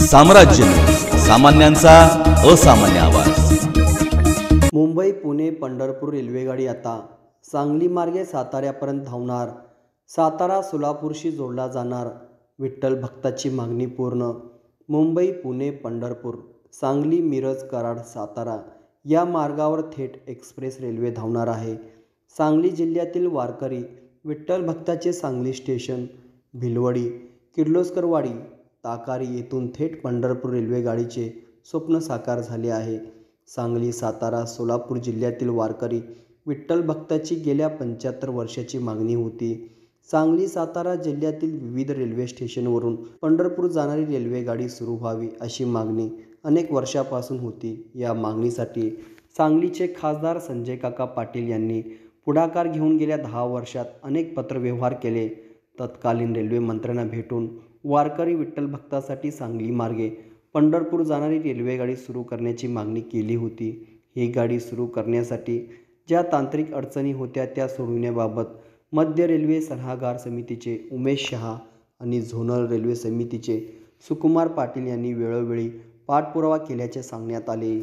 साम्राज्य न्यूज, सामान्यांचा असामान्य आवाज। मुंबई पुणे पंढरपूर रेल्वेगाडी आता सांगली मार्गे साताऱ्यापर्यंत धावणार। सातारा सोलापूरशी जोडला जाणार। विठ्ठल भक्ताची मागणी पूर्ण। मुंबई पुणे पंढरपूर सांगली मिरज कराड सातारा या मार्गावर थेट एक्सप्रेस रेल्वे धावणार आहे। सांगली जिल्ह्यातील वारकरी विठ्ठल भक्ताचे सांगली स्टेशन, भिलवडी, किर्लोस्करवाडी, ताकारी येथून थेट पंढरपूर रेल्वेगाडीचे स्वप्न साकार झाले आहे। सांगली, सातारा, सोलापूर जिल्ह्यातील वारकरी विठ्ठल भक्ताची गेल्या 75 वर्षाची मागणी होती। सांगली, सातारा जिल्ह्यातील विविध रेल्वे स्टेशनवरून पंढरपूर जाणारी रेल्वेगाडी सुरू व्हावी अशी मागणी अनेक वर्षापासून होती। या मागणीसाठी सांगलीचे खासदार संजय काका पाटील यांनी पुढाकार घेऊन गेल्या 10 वर्षात अनेक पत्रव्यवहार केले। तत्कालीन रेल्वे मंत्र्यांना भेटून वारकरी विठ्ठल भक्तासाठी सांगली मार्गे पंढरपूर जाणारी रेल्वेगाडी सुरू करण्याची मागणी केली होती। ही गाडी सुरू करण्यासाठी ज्या तांत्रिक अडचणी होत्या त्या सोडविण्याबाबत मध्य रेल्वे सल्लागार समितीचे उमेश शहा आणि झोनल रेल्वे समितीचे सुकुमार पाटील यांनी वेळोवेळी पाठपुरावा केल्याचे सांगण्यात आले।